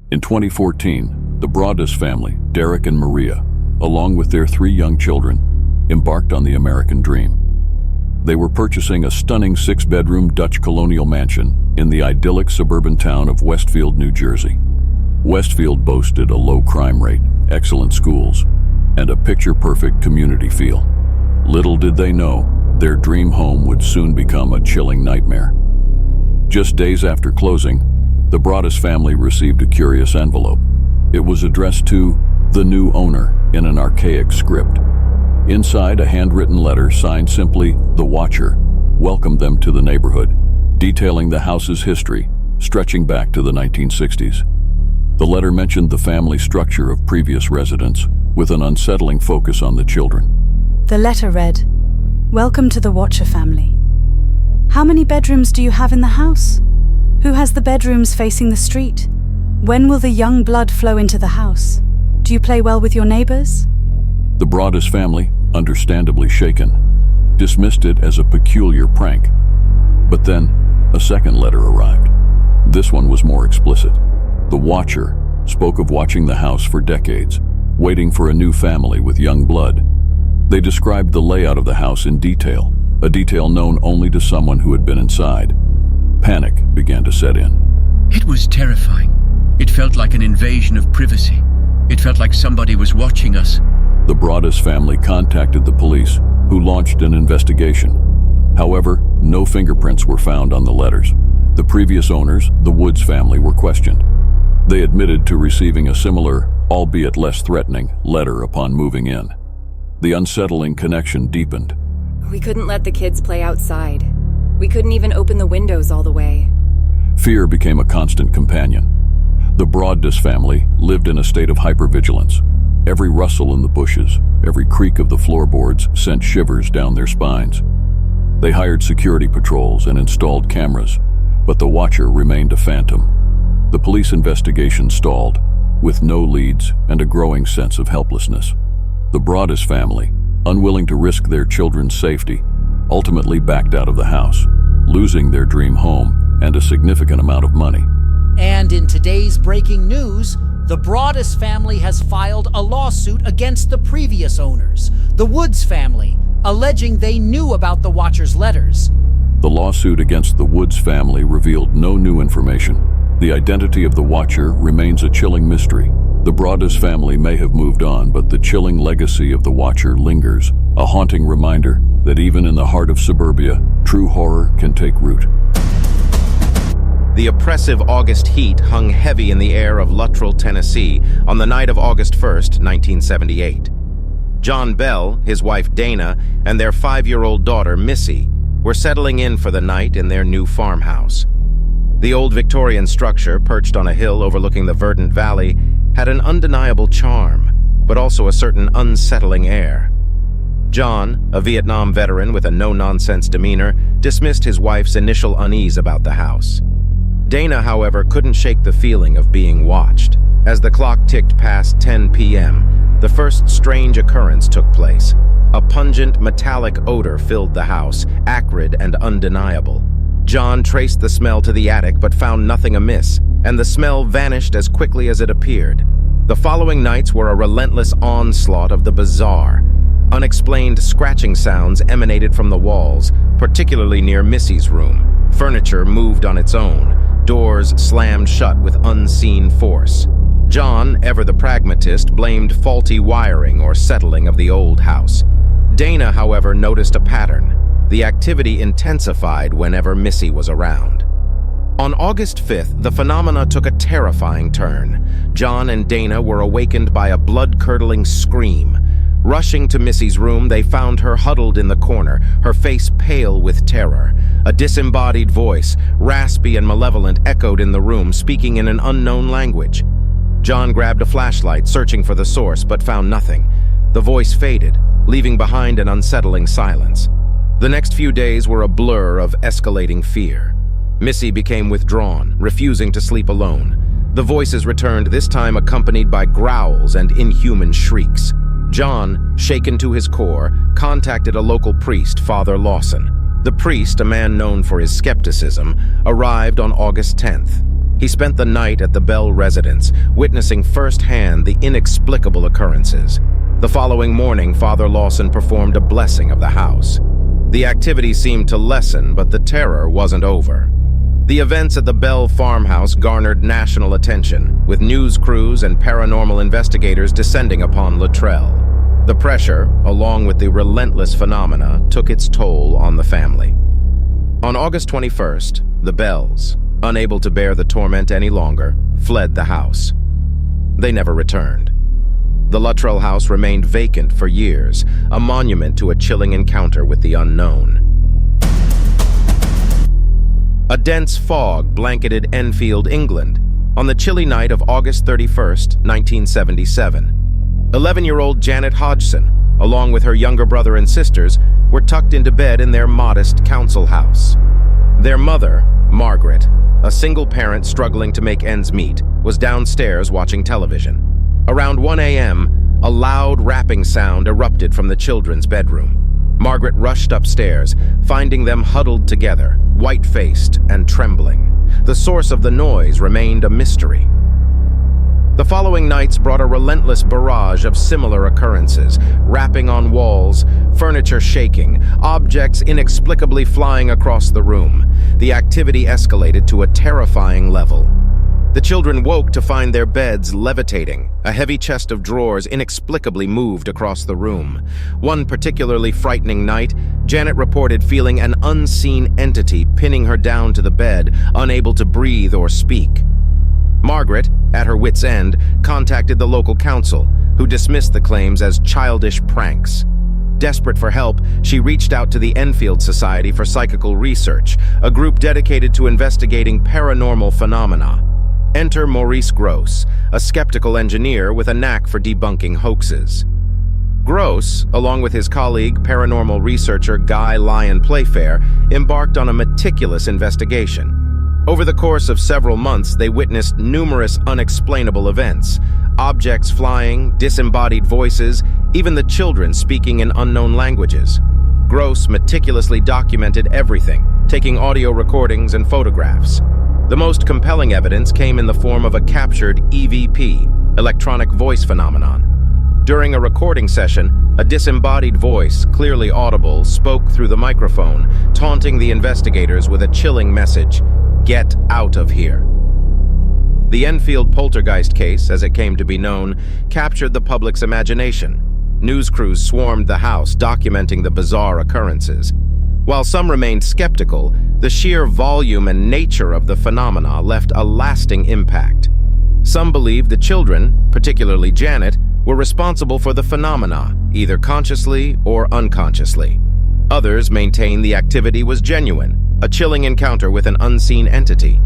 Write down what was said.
In 2014, the Broaddus family, Derek and Maria, along with their 3 young children, embarked on the American dream. They were purchasing a stunning 6-bedroom Dutch colonial mansion in the idyllic suburban town of Westfield, New Jersey. Westfield boasted a low crime rate, excellent schools, and a picture-perfect community feel. Little did they know, their dream home would soon become a chilling nightmare. Just days after closing, the Broaddus family received a curious envelope. It was addressed to the new owner in an archaic script. Inside, a handwritten letter signed simply, "The Watcher," welcomed them to the neighborhood, detailing the house's history, stretching back to the 1960s. The letter mentioned the family structure of previous residents, with an unsettling focus on the children. The letter read, "Welcome to the Watcher family. How many bedrooms do you have in the house? Who has the bedrooms facing the street? When will the young blood flow into the house? Do you play well with your neighbors?" The Broaddus family, understandably shaken, dismissed it as a peculiar prank. But then, a second letter arrived. This one was more explicit. The Watcher spoke of watching the house for decades, waiting for a new family with young blood. They described the layout of the house in detail, a detail known only to someone who had been inside. Panic began to set in. It was terrifying. It felt like an invasion of privacy. It felt like somebody was watching us. The Broaddus family contacted the police, who launched an investigation. However, no fingerprints were found on the letters. The previous owners, the Woods family, were questioned. They admitted to receiving a similar, albeit less threatening, letter upon moving in. The unsettling connection deepened. We couldn't let the kids play outside. We couldn't even open the windows all the way. Fear became a constant companion. The Broaddus family lived in a state of hypervigilance. Every rustle in the bushes, every creak of the floorboards sent shivers down their spines. They hired security patrols and installed cameras, but the Watcher remained a phantom. The police investigation stalled, with no leads and a growing sense of helplessness. The Broaddus family, unwilling to risk their children's safety, ultimately backed out of the house, losing their dream home and a significant amount of money. And in today's breaking news, the Broaddus family has filed a lawsuit against the previous owners, the Woods family, alleging they knew about the Watcher's letters. The lawsuit against the Woods family revealed no new information. The identity of the Watcher remains a chilling mystery. The Broaddus family may have moved on, but the chilling legacy of the Watcher lingers, a haunting reminder that even in the heart of suburbia, true horror can take root. The oppressive August heat hung heavy in the air of Luttrell, Tennessee, on the night of August 1st, 1978. John Bell, his wife Dana, and their 5-year-old daughter Missy were settling in for the night in their new farmhouse. The old Victorian structure, perched on a hill overlooking the verdant valley, had an undeniable charm, but also a certain unsettling air. John, a Vietnam veteran with a no-nonsense demeanor, dismissed his wife's initial unease about the house. Dana, however, couldn't shake the feeling of being watched. As the clock ticked past 10 p.m., the first strange occurrence took place. A pungent, metallic odor filled the house, acrid and undeniable. John traced the smell to the attic but found nothing amiss, and the smell vanished as quickly as it appeared. The following nights were a relentless onslaught of the bizarre. Unexplained scratching sounds emanated from the walls, particularly near Missy's room. Furniture moved on its own. Doors slammed shut with unseen force. John, ever the pragmatist, blamed faulty wiring or settling of the old house. Dana, however, noticed a pattern. The activity intensified whenever Missy was around. On August 5th, the phenomena took a terrifying turn. John and Dana were awakened by a blood-curdling scream. Rushing to Missy's room, they found her huddled in the corner, her face pale with terror. A disembodied voice, raspy and malevolent, echoed in the room, speaking in an unknown language. John grabbed a flashlight, searching for the source, but found nothing. The voice faded, leaving behind an unsettling silence. The next few days were a blur of escalating fear. Missy became withdrawn, refusing to sleep alone. The voices returned, this time accompanied by growls and inhuman shrieks. John, shaken to his core, contacted a local priest, Father Lawson. The priest, a man known for his skepticism, arrived on August 10th. He spent the night at the Bell residence, witnessing firsthand the inexplicable occurrences. The following morning, Father Lawson performed a blessing of the house. The activity seemed to lessen, but the terror wasn't over. The events at the Bell farmhouse garnered national attention, with news crews and paranormal investigators descending upon Luttrell. The pressure, along with the relentless phenomena, took its toll on the family. On August 21st, the Bells, unable to bear the torment any longer, fled the house. They never returned. The Luttrell house remained vacant for years, a monument to a chilling encounter with the unknown. A dense fog blanketed Enfield, England, on the chilly night of August 31st, 1977. 11-year-old Janet Hodgson, along with her younger brother and sisters, were tucked into bed in their modest council house. Their mother, Margaret, a single parent struggling to make ends meet, was downstairs watching television. Around 1 a.m., a loud rapping sound erupted from the children's bedroom. Margaret rushed upstairs, finding them huddled together, white-faced and trembling. The source of the noise remained a mystery. The following nights brought a relentless barrage of similar occurrences, rapping on walls, furniture shaking, objects inexplicably flying across the room. The activity escalated to a terrifying level. The children woke to find their beds levitating. A heavy chest of drawers inexplicably moved across the room. One particularly frightening night, Janet reported feeling an unseen entity pinning her down to the bed, unable to breathe or speak. Margaret, at her wit's end, contacted the local council, who dismissed the claims as childish pranks. Desperate for help, she reached out to the Enfield Society for Psychical Research, a group dedicated to investigating paranormal phenomena. Enter Maurice Gross, a skeptical engineer with a knack for debunking hoaxes. Gross, along with his colleague, paranormal researcher Guy Lyon Playfair, embarked on a meticulous investigation. Over the course of several months, they witnessed numerous unexplainable events: objects flying, disembodied voices, even the children speaking in unknown languages. Gross meticulously documented everything, taking audio recordings and photographs. The most compelling evidence came in the form of a captured EVP, electronic voice phenomenon. During a recording session, a disembodied voice, clearly audible, spoke through the microphone, taunting the investigators with a chilling message: "Get out of here." The Enfield poltergeist case, as it came to be known, captured the public's imagination. News crews swarmed the house, documenting the bizarre occurrences. While some remained skeptical, the sheer volume and nature of the phenomena left a lasting impact. Some believed the children, particularly Janet, were responsible for the phenomena, either consciously or unconsciously. Others maintained the activity was genuine, a chilling encounter with an unseen entity.